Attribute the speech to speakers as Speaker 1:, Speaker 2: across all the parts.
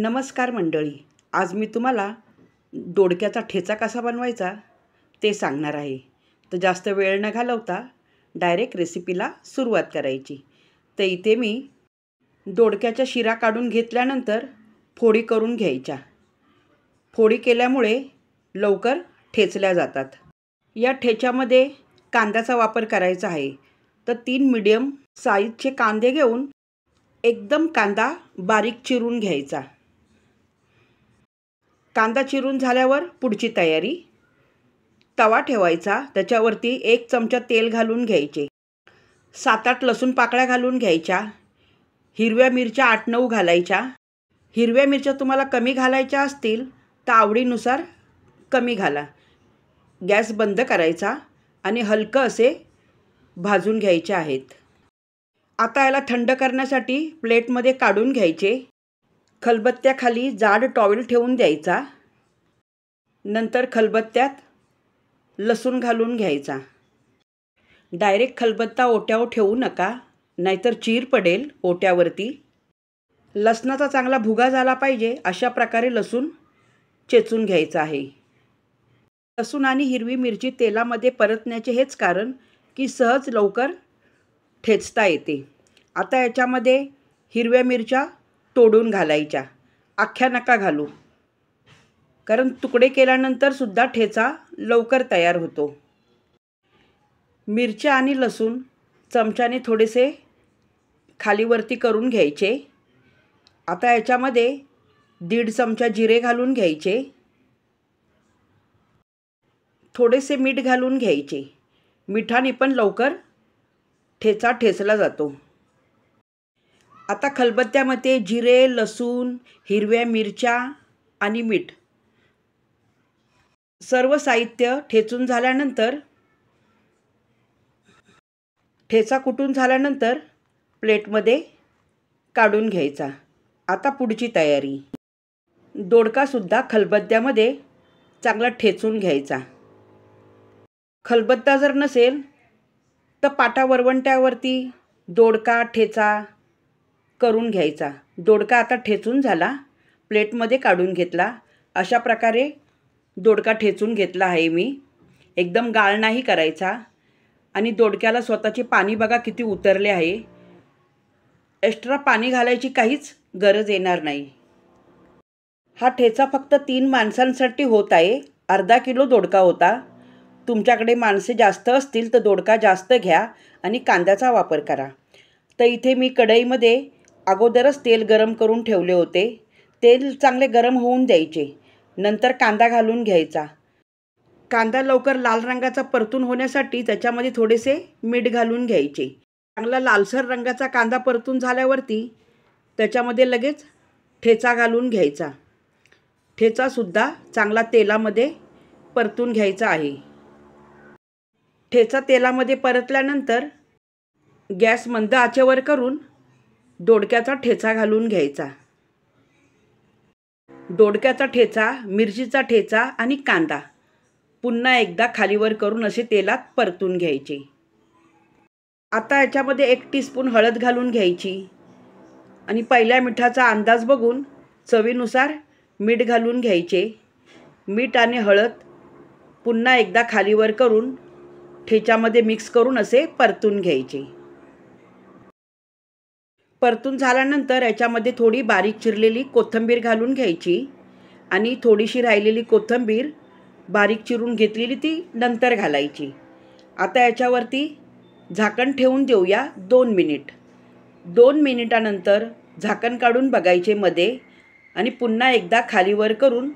Speaker 1: नमस्कार मंडळी, आज मी तुम्हाला दोडक्याचा ठेचा कसा बनवायचा ते सांगणार आहे. तर जास्त वेळ न घालवता डायरेक्ट रेसिपीला सुरुवात करायची. तर इथे मी दोडक्याच्या शिरा काढून घेतल्यानंतर फोडी करून घ्यायच्या. फोडी केल्यामुळे लवकर ठेचल्या जातात. या ठेच्यामध्ये कांद्याचा वापर करायचा आहे. तर 3 मीडियम साईजचे कांदे घेऊन एकदम कांदा बारीक चिरून घ्यायचा. कांदा चिरून झाल्यावर पुढची तयारी. तवा ठेवायचा, त्याच्यावरती 1 चमचा तेल घालून घ्यायचे. 7-8 लसूण पाकळ्या घालून घ्यायच्या. हिरव्या मिरच्या 8-9 घालायच्या. हिरव्या मिरच्या तुम्हाला कमी घालायच्या असतील तर आवडीनुसार कमी घाला. गॅस बंद करायचा आणि हलकं असे भाजून घ्यायचे आहेत. आता याला थंड करण्यासाठी प्लेटमध्ये काढून घ्यायचे. खलबत्त्याखाली जाड टॉवेल ठेवून द्यायचा. नंतर खलबत्त्यात लसूण घालून घ्यायचा. डायरेक्ट खलबत्ता ओट्यावर ठेवू नका, नाहीतर चीर पडेल ओट्यावरती. लसणाचा चांगला भुगा झाला पाहिजे अशा प्रकारे लसूण चेचून घ्यायचा आहे. लसूण आणि हिरवी मिरची तेलामध्ये परतण्याचे हेच कारण की सहज लवकर ठेचता येते. आता याच्यामध्ये हिरव्या मिरच्या तोडून घालायच्या. अख्ख्या नका घालू, कारण तुकडे केल्यानंतर सुद्धा ठेचा लवकर तयार होतो. मिरच्या आणि लसूण चमच्याने थोडेसे खालीवरती करून घ्यायचे. आता याच्यामध्ये 1.5 चमचा जिरे घालून घ्यायचे. थोडेसे मीठ घालून घ्यायचे. मिठाने पण लवकर ठेचा ठेचला जातो. आता खलबत्त्यामध्ये जिरे, लसूण, हिरव्या मिरच्या आणि मीठ सर्व साहित्य ठेचून झाल्यानंतर, ठेचा कुटून झाल्यानंतर प्लेटमध्ये काढून घ्यायचा. आता पुढची तयारी. दोडकासुद्धा खलबत्त्यामध्ये चांगला ठेचून घ्यायचा. खलबत्ता जर नसेल तर पाटा वरवंट्यावरती दोडका ठेचा करून घ्यायचा. दोडका आता ठेचून झाला, प्लेटमध्ये काढून घेतला. अशा प्रकारे दोडका ठेचून घेतला आहे मी. एकदम गाळ नाही करायचा. आणि दोडक्याला स्वतःचे पाणी बघा किती उतरले आहे. एक्स्ट्रा पाणी घालायची काहीच गरज येणार नाही. हा ठेचा फक्त 3 माणसांसाठी होत आहे. अर्धा किलो दोडका होता. तुमच्याकडे माणसे जास्त असतील तर दोडका जास्त घ्या आणि कांद्याचा वापर करा. तर इथे मी कढईमध्ये अगोदरच तेल गरम करून ठेवले होते. तेल चांगले गरम होऊन द्यायचे. नंतर कांदा घालून घ्यायचा. कांदा लवकर लाल रंगाचा परतून होण्यासाठी त्याच्यामध्ये थोडेसे मीठ घालून घ्यायचे. चांगला लालसर रंगाचा कांदा परतून झाल्यावरती त्याच्यामध्ये लगेच ठेचा घालून घ्यायचा. ठेचासुद्धा चांगला तेलामध्ये परतून घ्यायचा आहे. ठेचा तेलामध्ये परतल्यानंतर गॅस मंद आचेवर करून दोडक्याचा ठेचा घालून घ्यायचा. दोडक्याचा ठेचा, मिरचीचा ठेचा आणि कांदा पुन्हा एकदा खालीवर करून असे तेलात परतून घ्यायचे. आता याच्यामध्ये 1 टीस्पून हळद घालून घ्यायची. आणि पहिल्या मिठाचा अंदाज बघून चवीनुसार मीठ घालून घ्यायचे. मीठ आणि हळद पुन्हा एकदा खालीवर करून ठेच्यामध्ये मिक्स करून असे परतून घ्यायचे. परतून झाल्यानंतर याच्यामध्ये थोडी बारीक चिरलेली कोथिंबीर घालून घ्यायची. आणि थोडीशी राहिलेली कोथिंबीर बारीक चिरून घेतलेली ती नंतर घालायची. आता याच्यावरती झाकण ठेवून देऊया 2 मिनिट. 2 मिनिटानंतर झाकण काढून बघायचे मध्ये आणि पुन्हा एकदा खालीवर करून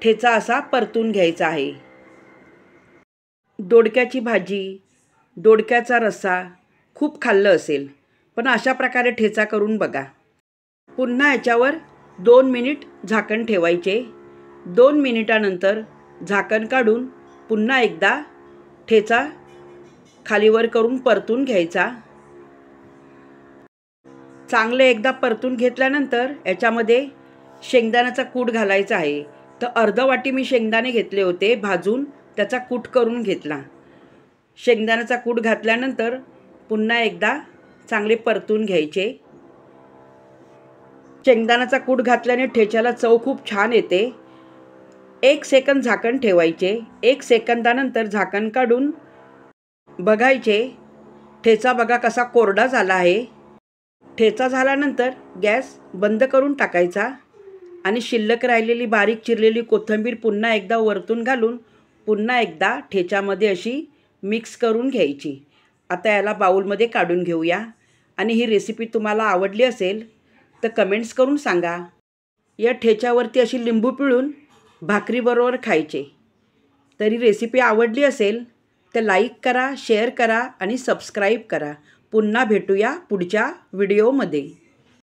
Speaker 1: ठेचा असा परतून घ्यायचा आहे. दोडक्याची भाजी, दोडक्याचा रस्सा खूप खाल्लं असेल, पण अशा प्रकारे ठेचा करून बघा. पुन्हा याच्यावर 2 मिनिट झाकण ठेवायचे. 2 मिनिटानंतर झाकण काढून पुन्हा एकदा ठेचा खालीवर करून परतून घ्यायचा. चांगले एकदा परतून घेतल्यानंतर याच्यामध्ये शेंगदाण्याचा कूट घालायचा आहे. तर अर्ध वाटी मी शेंगदाणे घेतले होते, भाजून त्याचा कूट करून घेतला. शेंगदाण्याचा कूट घातल्यानंतर पुन्हा एकदा चांगले परतून घ्यायचे. शेंगदाण्याचा कूट घातल्याने ठेच्याला चव खूप छान येते. 1 सेकंद झाकण ठेवायचे. 1 सेकंदानंतर झाकण काढून बघायचे. ठेचा बघा कसा कोरडा झाला आहे. ठेचा झाल्यानंतर गॅस बंद करून टाकायचा आणि शिल्लक राहिलेली बारीक चिरलेली कोथिंबीर पुन्हा एकदा वरतून घालून पुन्हा एकदा ठेच्यामध्ये अशी मिक्स करून घ्यायची. आता याला बाउलमध्ये काढून घेऊया. आणि ही रेसिपी तुम्हाला आवडली असेल तर कमेंट्स करून सांगा. या ठेच्यावरती अशी लिंबू पिळून भाकरीबरोबर खायचे. तरी रेसिपी आवडली असेल तर लाईक करा, शेअर करा आणि सबस्क्राईब करा. पुन्हा भेटूया पुढच्या व्हिडिओमध्ये.